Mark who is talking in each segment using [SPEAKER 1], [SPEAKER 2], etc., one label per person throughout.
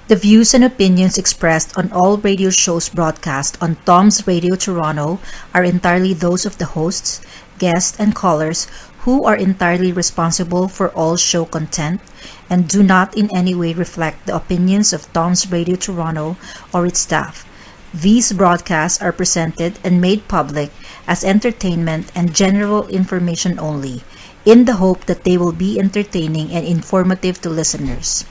[SPEAKER 1] The views and opinions expressed on all radio shows broadcast on Tom's Radio Toronto are entirely those of the hosts, guests, and callers who are entirely responsible for all show content and do not in any way reflect the opinions of Tom's Radio Toronto or its staff. These broadcasts are presented and made public as entertainment and general information only, in the hope that they will be entertaining and informative to listeners.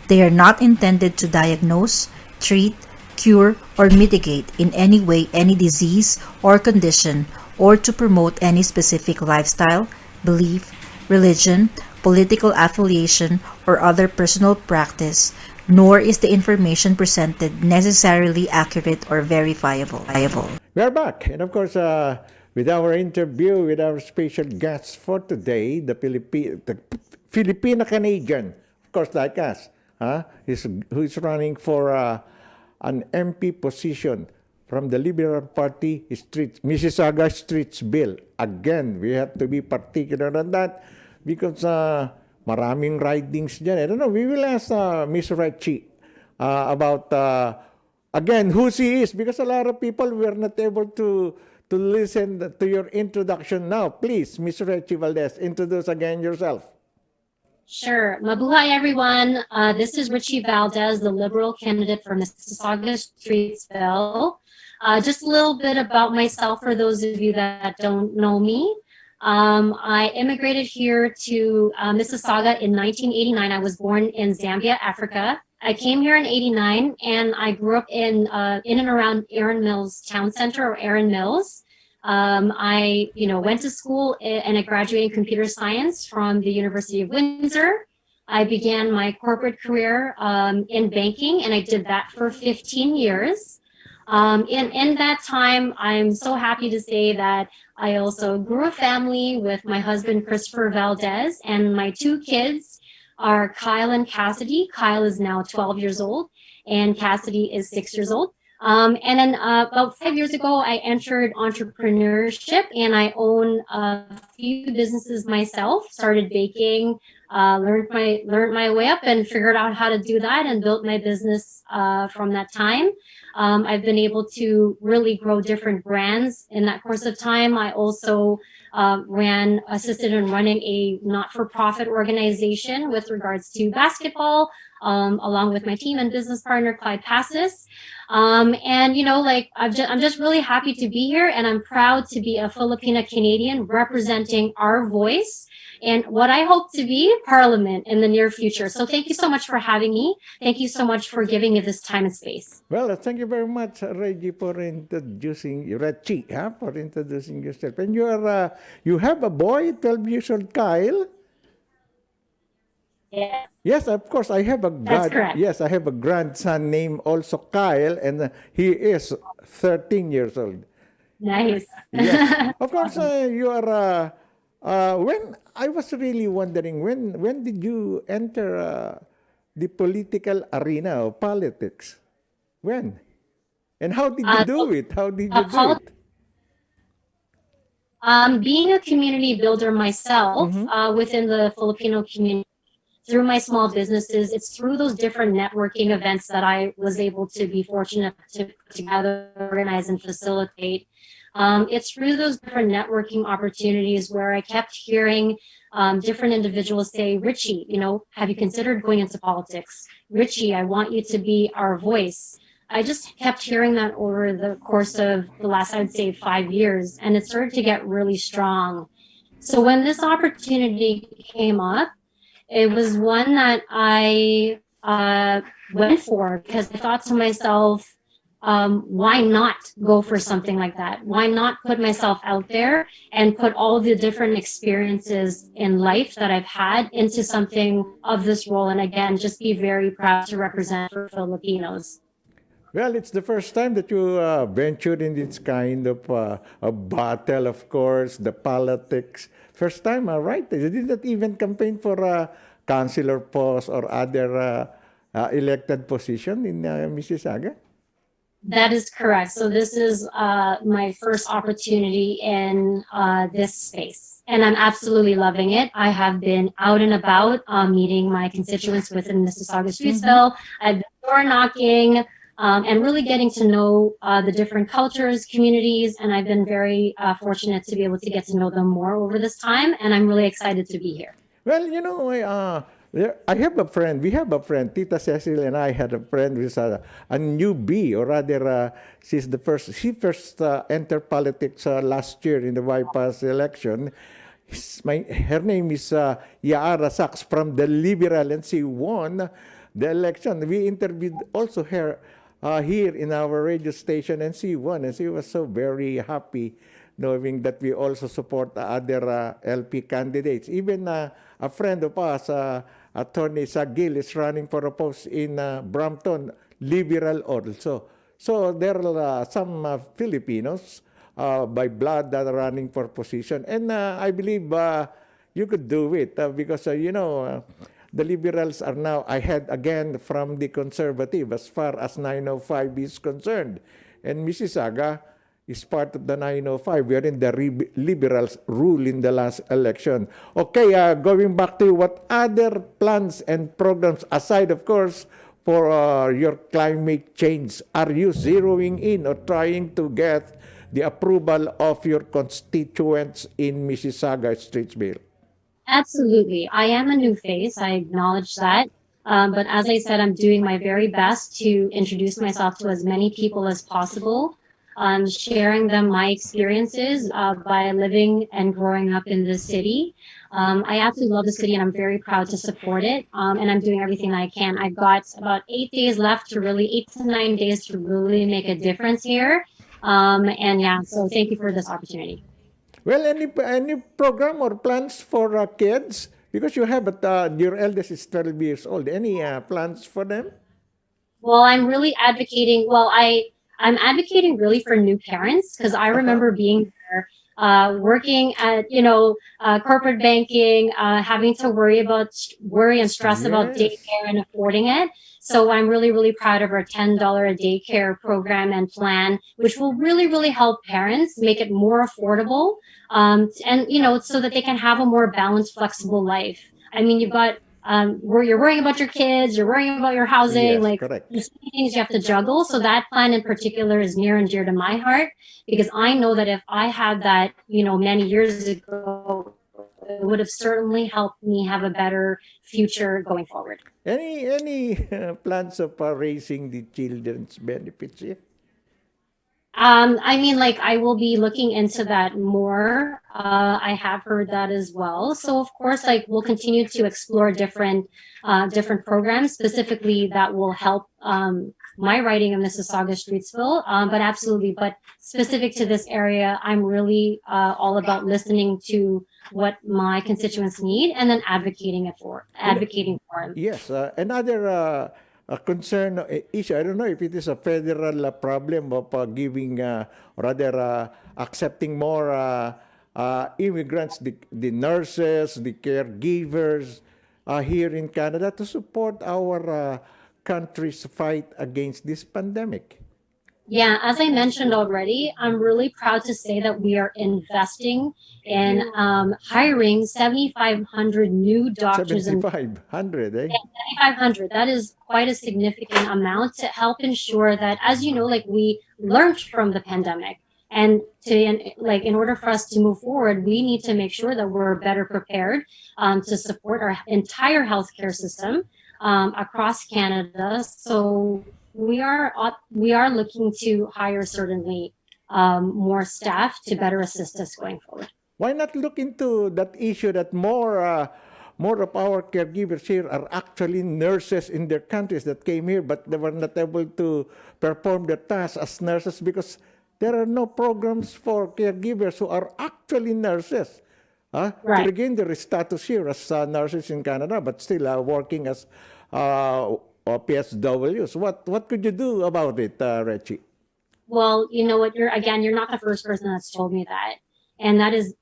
[SPEAKER 1] They are not intended to diagnose, treat, cure, or mitigate in any way any disease or condition or to promote any specific lifestyle, belief, religion, political affiliation, or other personal practice, nor is the information presented necessarily accurate or verifiable.
[SPEAKER 2] We are back, and of course, with our interview with our special guest for today, the Filipino Canadian, of course, like us, who is running for an MP position from the Liberal Party, Mississauga Streets Bill. Again, we have to be particular on that because maraming ridings dyan. I don't know, we will ask Ms. Rechi about, again, who she is, because a lot of people were not able to listen to your introduction now. Please, Ms. Rechi Valdez, introduce again yourself.
[SPEAKER 3] Sure. Mabuhay, everyone. This is Richie Valdez, the Liberal candidate for Mississauga Streetsville. Just a little bit about myself for those of you that don't know me. I immigrated here to Mississauga in 1989. I was born in Zambia, Africa. I came here in 89 and I grew up in and around Erin Mills Town Center, or Erin Mills. I went to school and I graduated in computer science from the University of Windsor. I began my corporate career in banking, and I did that for 15 years. In that time, I'm so happy to say that I also grew a family with my husband, Christopher Valdez, and my two kids are Kyle and Cassidy. Kyle is now 12 years old, and Cassidy is 6 years old. And then about 5 years ago, I entered entrepreneurship, and I own a few businesses myself. Started baking, learned my way up, and figured out how to do that, and built my business from that time. I've been able to really grow different brands in that course of time. I also assisted in running a not-for-profit organization with regards to basketball, along with my team and business partner, Clyde Passis. I'm just really happy to be here, and I'm proud to be a Filipina Canadian representing our voice and what I hope to be Parliament in the near future. So thank you so much for having me. Thank you so much for giving me this time and space.
[SPEAKER 2] Well, thank you very much, Reggie, for introducing yourself. And you have a boy, 12 years old, Kyle.
[SPEAKER 3] Yeah.
[SPEAKER 2] Yes, of course.
[SPEAKER 3] That's correct.
[SPEAKER 2] Yes, I have a grandson named also Kyle, and he is 13 years old.
[SPEAKER 3] Nice.
[SPEAKER 2] Yes. Of course, you are. When I was really wondering, when did you enter the political arena of politics? When? And how did you do it? How did you do it?
[SPEAKER 3] Being a community builder myself, within the Filipino community, through my small businesses, it's through those different networking events that I was able to be fortunate to put together, organize, and facilitate. It's through those different networking opportunities where I kept hearing different individuals say, Richie, have you considered going into politics? Richie, I want you to be our voice. I just kept hearing that over the course of the last, I'd say, 5 years, and it started to get really strong. So when this opportunity came up, it was one that I went for because I thought to myself, why not go for something like that? Why not put myself out there and put all the different experiences in life that I've had into something of this role? And again, just be very proud to represent for Filipinos.
[SPEAKER 2] Well, it's the first time that you ventured in this kind of a battle, of course, the politics. First time, right? You did not even campaign for a councilor post or other elected position in Mississauga?
[SPEAKER 3] That is correct. So this is my first opportunity in this space, and I'm absolutely loving it. I have been out and about meeting my constituents within Mississauga Streetsville. I've been door knocking, and really getting to know the different cultures, communities, and I've been very fortunate to be able to get to know them more over this time, and I'm really excited to be here.
[SPEAKER 2] Well, I have a friend. We have a friend. Tita Cecil and I had a friend who's a newbie, or rather, she's the first. She first entered politics last year in the bypass election. Her name is Yaara Sachs from the Liberal, and she won the election. We interviewed also her here in our radio station, and she won, and she was so very happy knowing that we also support other LP candidates. Even a friend of us, Attorney Sagil, is running for a post in Brampton, Liberal also. So there are some Filipinos by blood that are running for position. And I believe you could do it because, the Liberals are now ahead again from the Conservative as far as 905 is concerned. And Mississauga is part of the 905, wherein the Liberals rule in the last election. Okay, going back to what other plans and programs, aside, of course, for your climate change, are you zeroing in or trying to get the approval of your constituents in Mississauga, Streetsville?
[SPEAKER 3] Absolutely. I am a new face. I acknowledge that. But as I said, I'm doing my very best to introduce myself to as many people as possible, sharing them my experiences by living and growing up in this city. I absolutely love the city and I'm very proud to support it. And I'm doing everything I can. I've got about 8 days left to really, 8 to 9 days to really make a difference here. And yeah, so thank you for this opportunity.
[SPEAKER 2] Well, any program or plans for kids? Because you have, your eldest is 12 years old. Any plans for them?
[SPEAKER 3] Well, I'm really advocating. I'm advocating really for new parents because I remember being there, working at corporate banking, having to worry and stress about
[SPEAKER 2] Yes.
[SPEAKER 3] daycare and affording it. So I'm really, really proud of our $10 a daycare program and plan, which will really, really help parents make it more affordable, and so that they can have a more balanced, flexible life. I mean, you've got where you're worrying about your kids, you're worrying about your housing,
[SPEAKER 2] Yes,
[SPEAKER 3] like
[SPEAKER 2] correct.
[SPEAKER 3] there's so many things you have to juggle. So that plan in particular is near and dear to my heart because I know that if I had that, many years ago, it would have certainly helped me have a better future going forward.
[SPEAKER 2] Any plans of raising the children's benefits here?
[SPEAKER 3] I mean, like I will be looking into that more. I have heard that as well. So of course, like we'll continue to explore different programs specifically that will help my writing of Mississauga Streetsville. But absolutely, but specific to this area, I'm really all about listening to what my constituents need and then advocating for them.
[SPEAKER 2] Yes, another concern issue. I don't know if it is a federal problem of giving, rather accepting more immigrants, the nurses, the caregivers here in Canada to support our country's fight against this pandemic.
[SPEAKER 3] Yeah, as I mentioned already, I'm really proud to say that we are investing in hiring 7,500 new doctors and
[SPEAKER 2] 7,500, eh?
[SPEAKER 3] 7,500. That is quite a significant amount to help ensure that, as you know, like we learned from the pandemic, and in order for us to move forward, we need to make sure that we're better prepared to support our entire healthcare system across Canada. So we are looking to hire certainly more staff to better assist us going forward.
[SPEAKER 2] Why not look into that issue that more of our caregivers here are actually nurses in their countries that came here, but they were not able to perform their tasks as nurses because there are no programs for caregivers who are actually nurses. To
[SPEAKER 3] Right.
[SPEAKER 2] regain their status here as nurses in Canada, but still working as PSWs. What could you do about it, Reggie?
[SPEAKER 3] Well, you know what? You're not the first person that's told me that. And that is,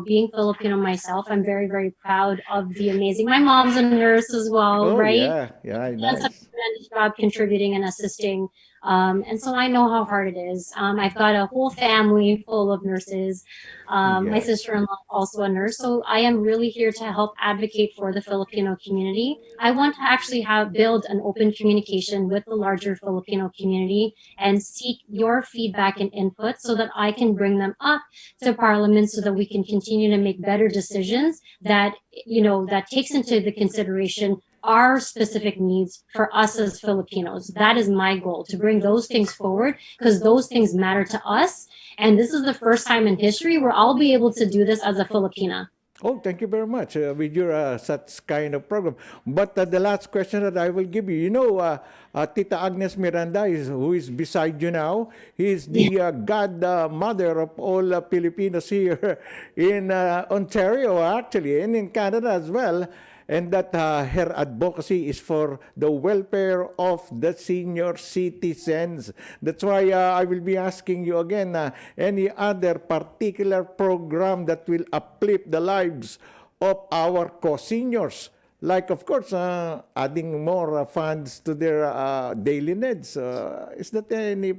[SPEAKER 3] being Filipino myself, I'm very, very proud of the amazing. My mom's a nurse as well,
[SPEAKER 2] Oh
[SPEAKER 3] right?
[SPEAKER 2] yeah,
[SPEAKER 3] She does a
[SPEAKER 2] nice.
[SPEAKER 3] tremendous job contributing and assisting And so I know how hard it is. I've got a whole family full of nurses. My
[SPEAKER 2] Yes.
[SPEAKER 3] sister-in-law also a nurse. So I am really here to help advocate for the Filipino community. I want to actually build an open communication with the larger Filipino community and seek your feedback and input so that I can bring them up to Parliament so that we can continue to make better decisions that, that takes into the consideration our specific needs for us as Filipinos. That is my goal, to bring those things forward because those things matter to us. And this is the first time in history where I'll be able to do this as a Filipina.
[SPEAKER 2] Oh, thank you very much with your such kind of program. But the last question that I will give you, Tita Agnes Miranda who is beside you now. He is the godmother of all Filipinos here in Ontario, actually, and in Canada as well. And that her advocacy is for the welfare of the senior citizens. That's why I will be asking you again, any other particular program that will uplift the lives of our co-seniors? Like, of course, adding more funds to their daily needs. Is that any...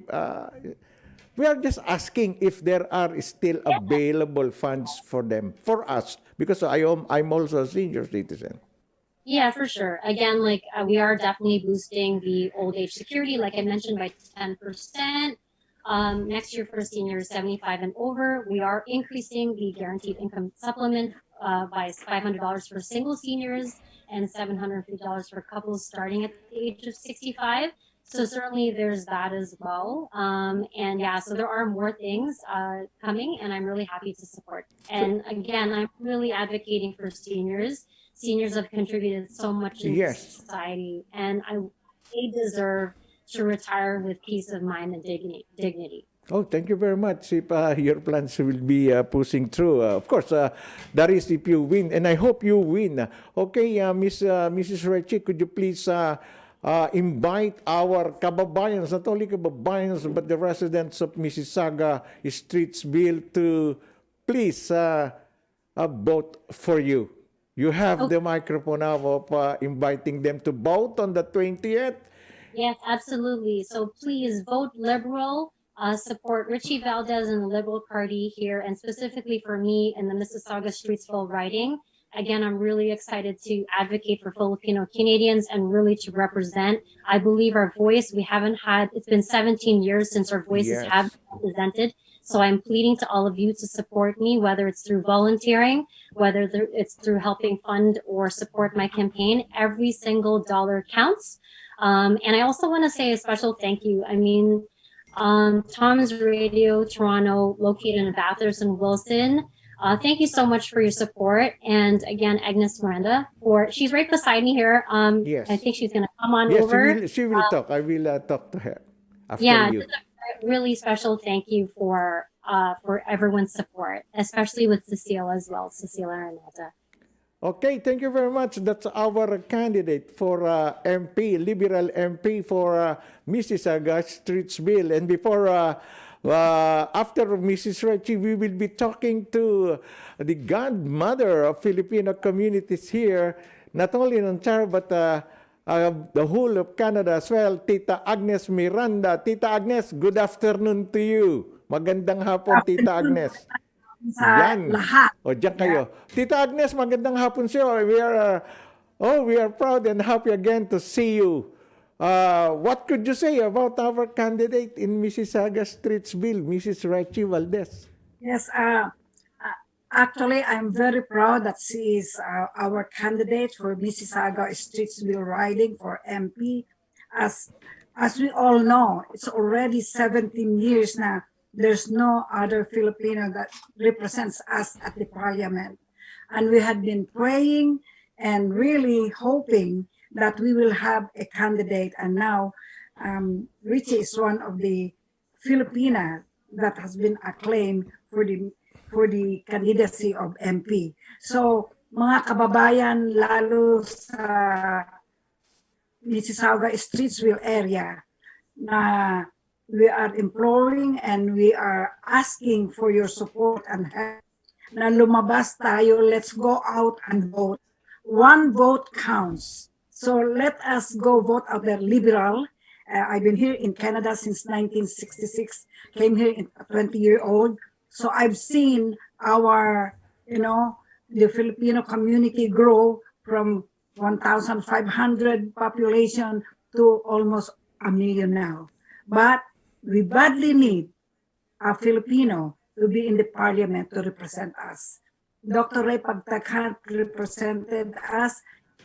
[SPEAKER 2] we are just asking if there are still available funds for them, for us, because I'm also a senior citizen.
[SPEAKER 3] Yeah, for sure. Again, we are definitely boosting the old age security, like I mentioned, by 10%. Next year for seniors 75 and over, we are increasing the guaranteed income supplement by $500 for single seniors and $750 for couples starting at the age of 65. So certainly there's that as well. And yeah, so there are more things coming, and I'm really happy to support. And again, I'm really advocating for seniors. Seniors have contributed so much in
[SPEAKER 2] Yes.
[SPEAKER 3] society, and they deserve to retire with peace of mind and dignity.
[SPEAKER 2] Oh, thank you very much. If your plans will be pushing through, of course, that is if you win, and I hope you win. Okay, Mrs. Rechi, could you please invite our kababayans, not only kababayans, but the residents of Mississauga, Streetsville to please vote for you. You have the microphone now of inviting them to vote on the 20th.
[SPEAKER 3] Yes, absolutely. So please vote Liberal. Support Richie Valdez and the Liberal Party here, and specifically for me in the Mississauga Streetsville riding. Again, I'm really excited to advocate for Filipino Canadians and really to represent. I believe our voice, it's been 17 years since our voices
[SPEAKER 2] Yes.
[SPEAKER 3] have been represented. So I'm pleading to all of you to support me, whether it's through volunteering, whether it's through helping fund or support my campaign. Every single dollar counts. And I also want to say a special thank you. I mean, Tom's Radio Toronto, located in Bathurst and Wilson. Thank you so much for your support. And again, Agnes Miranda, she's right beside me here.
[SPEAKER 2] Yes.
[SPEAKER 3] I think she's going to come on
[SPEAKER 2] Yes,
[SPEAKER 3] over.
[SPEAKER 2] she will talk. I will talk to her after
[SPEAKER 3] Yeah,
[SPEAKER 2] you.
[SPEAKER 3] just a really special thank you for everyone's support, especially with Cecile as well, Cecile Araneta.
[SPEAKER 2] Okay, thank you very much. That's our candidate for MP, Liberal MP for Mississauga, Streetsville. And before, after Mrs. Rechi, we will be talking to the godmother of Filipino communities here, not only in Ontario, but the whole of Canada as well, Tita Agnes Miranda. Tita Agnes, good afternoon to you. Magandang hapon, Tita Agnes.
[SPEAKER 4] Sa
[SPEAKER 2] Yan.
[SPEAKER 4] lahat.
[SPEAKER 2] O, diyan kayo. Tita Agnes, magandang hapon sa iyo. We are proud and happy again to see you. What could you say about our candidate in Mississauga Streetsville, Mrs. Rechi Valdez?
[SPEAKER 4] Yes, actually, I'm very proud that she is our candidate for Mississauga Streetsville riding for MP. As we all know, it's already 17 years now. There's no other Filipino that represents us at the parliament. And we had been praying and really hoping that we will have a candidate. And now Richie is one of the Filipina that has been acclaimed for the candidacy of MP. So mga kababayan, lalo sa Mississauga Streetsville area, na we are imploring and we are asking for your support and help na lumabas tayo. Let's go out and vote. One vote counts. So let us go vote out there, Liberal, I've been here in Canada since 1966, came here in a 20-year-old. So I've seen our, the Filipino community grow from 1,500 population to almost a million now. But we badly need a Filipino to be in the parliament to represent us. Dr. Ray Pagtakhan represented us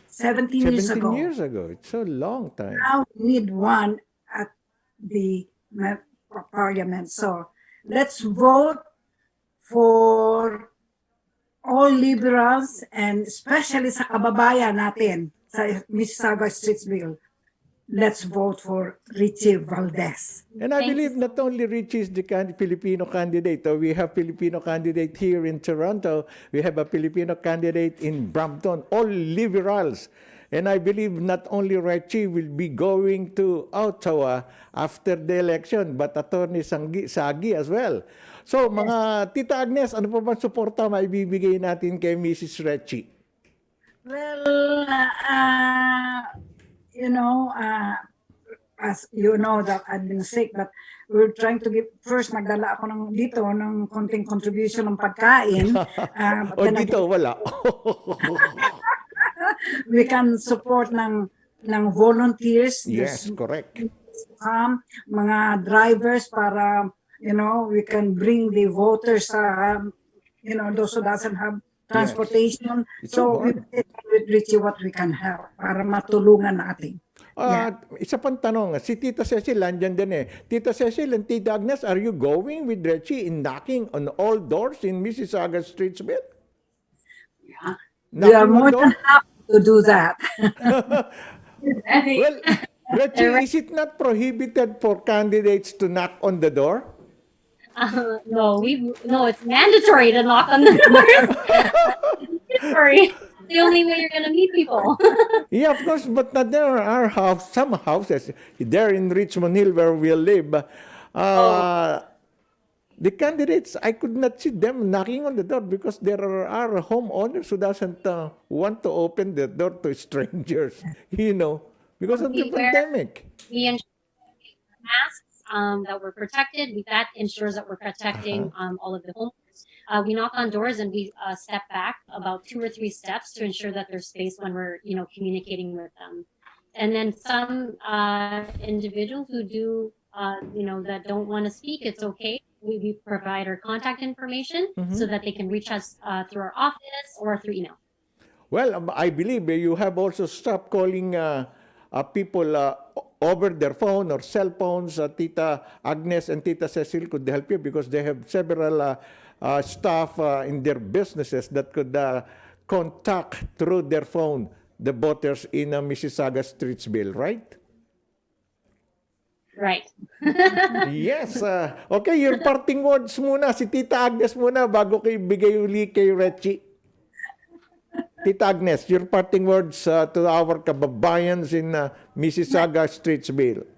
[SPEAKER 4] 17 years
[SPEAKER 2] 17
[SPEAKER 4] ago.
[SPEAKER 2] years ago. It's a long time.
[SPEAKER 4] Now we need one at the parliament. So let's vote for all liberals and especially sa kababayan natin sa Mississauga Streets Bill. Let's vote for Richie Valdez.
[SPEAKER 2] And I
[SPEAKER 3] Thanks.
[SPEAKER 2] believe not only Richie is the Filipino candidate. We have Filipino candidate here in Toronto. We have a Filipino candidate in Brampton. All liberals. And I believe not only Richie will be going to Ottawa after the election, but Attorney Sagi as well. So, mga Tita Agnes, ano pa ba suporta maibibigay natin kay Mrs. Richie?
[SPEAKER 4] Well, as you know that I've been sick, but we're trying to give, first nagdala ako ng konting contribution ng pagkain. But
[SPEAKER 2] O
[SPEAKER 4] then
[SPEAKER 2] dito,
[SPEAKER 4] again,
[SPEAKER 2] wala.
[SPEAKER 4] we can support ng volunteers.
[SPEAKER 2] Yes, correct.
[SPEAKER 4] Mga drivers para, we can bring the voters, those who doesn't have transportation.
[SPEAKER 2] It's
[SPEAKER 4] So
[SPEAKER 2] so
[SPEAKER 4] we
[SPEAKER 2] hard.
[SPEAKER 4] with Richie what we can help para matulungan natin.
[SPEAKER 2] Isa pang tanong, si Tita Cecil, andyan din eh. Tita Cecil and Tita Agnes, are you going with Richie in knocking on all doors in Mississauga Streetsville?
[SPEAKER 4] We are
[SPEAKER 2] Knocking on
[SPEAKER 4] more than
[SPEAKER 2] doors?
[SPEAKER 4] happy to do that.
[SPEAKER 2] Well, Richie, is it not prohibited for candidates to knock on the door?
[SPEAKER 3] No, it's mandatory to knock on the doors. Mandatory. The only way you're gonna meet people.
[SPEAKER 2] Yeah, of course, but there are some houses there in Richmond Hill where we live. The candidates, I could not see them knocking on the door because there are homeowners who doesn't want to open the door to strangers, because of the
[SPEAKER 3] Beware.
[SPEAKER 2] pandemic.
[SPEAKER 3] We ensure masks that we're protected. That ensures that we're protecting all of the homeowners. We knock on doors and we step back about 2 or 3 steps to ensure that there's space when we're communicating with them. And then some individuals who do that don't want to speak, it's okay. We provide our contact information so that they can reach us through our office or through email.
[SPEAKER 2] Well, I believe you have also stopped calling people over their phone or cell phones. Tita Agnes and Tita Cecil could help you because they have several staff in their businesses that could contact through their phone the voters in Mississauga Streetsville, right?
[SPEAKER 3] Right.
[SPEAKER 2] Yes. Okay, your parting words muna. Si Tita Agnes muna bago kayo bigay uli kay Richie. Tita Agnes, your parting words to our kababayans in Mississauga Streetsville.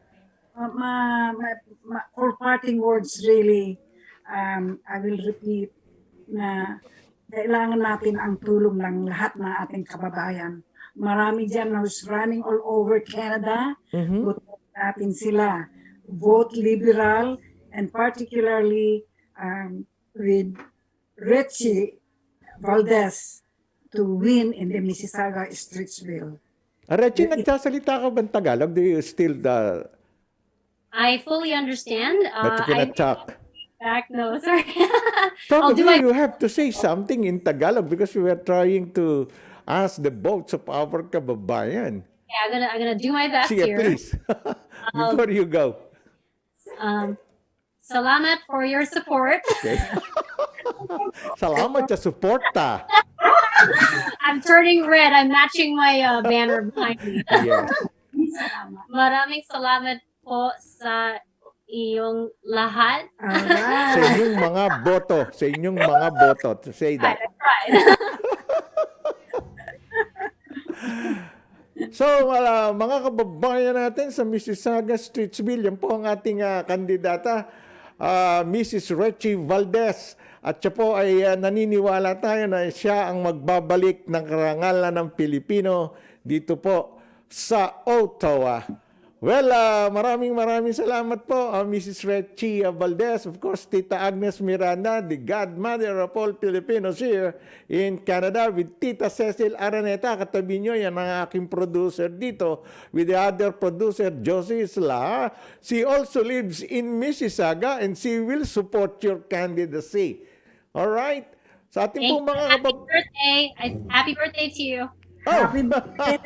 [SPEAKER 4] For parting words, really, I will repeat na kailangan natin ang tulong ng lahat ng ating kababayan. Marami dyan who's running all over Canada. Vote natin sila. Vote liberal and particularly with Richie Valdez to win in the Mississauga Streetsville.
[SPEAKER 2] Richie, nagsasalita ka ba ng Tagalog? Do you still
[SPEAKER 3] I fully understand.
[SPEAKER 2] but you cannot talk?
[SPEAKER 3] No, sorry.
[SPEAKER 2] Talk,
[SPEAKER 3] do my-
[SPEAKER 2] you have to say something in Tagalog because we are trying to ask the votes of our kababayan.
[SPEAKER 3] Yeah, I'm gonna do my best
[SPEAKER 2] Sige,
[SPEAKER 3] here.
[SPEAKER 2] please. Before you go.
[SPEAKER 3] Salamat for your support.
[SPEAKER 2] Okay. Salamat sa suporta.
[SPEAKER 3] I'm turning red. I'm matching my banner behind me.
[SPEAKER 2] Yes.
[SPEAKER 3] Maraming salamat po sa iyong lahat.
[SPEAKER 2] Sa
[SPEAKER 4] Alright.
[SPEAKER 2] inyong mga boto. Sa inyong mga boto. To say that. So, mga kababayan natin sa Mississauga Streetsville, yan po ang ating kandidata, Mrs. Richie Valdez. At siya po ay naniniwala tayo na siya ang magbabalik ng karangalan ng Pilipino dito po sa Ottawa. Well, maraming salamat po, Mrs. Rechi Valdez. Of course, Tita Agnes Miranda, the godmother of all Filipinos here in Canada, with Tita Cecil Araneta. Katabi nyo, yan ang aking producer dito, with the other producer, Josie Isla. She also lives in Mississauga and she will support your candidacy. All right? Sa ating pong mga
[SPEAKER 3] Happy birthday to you.
[SPEAKER 2] Oh!
[SPEAKER 4] Happy birthday.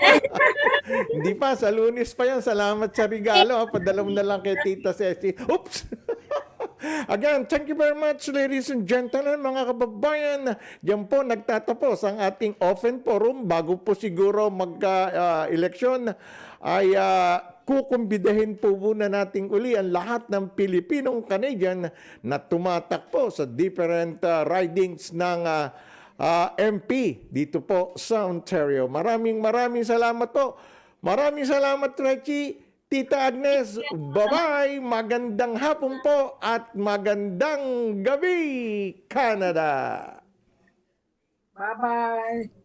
[SPEAKER 2] Hindi pa, sa Lunes pa yan. Salamat sa regalo. Padala mo na lang kay Tita Ceci. Oops! Again, thank you very much, ladies and gentlemen, mga kababayan. Diyan po nagtatapos ang ating open forum. Bago po siguro magka-eleksyon, ay kukumbidahin po muna natin uli ang lahat ng Pilipinong Canadian na tumatakbo sa different ridings ng MP dito po sa Ontario. Maraming salamat po. Maraming salamat, Rechi. Tita Agnes, bye-bye. Magandang hapon po at magandang gabi, Canada.
[SPEAKER 4] Bye-bye.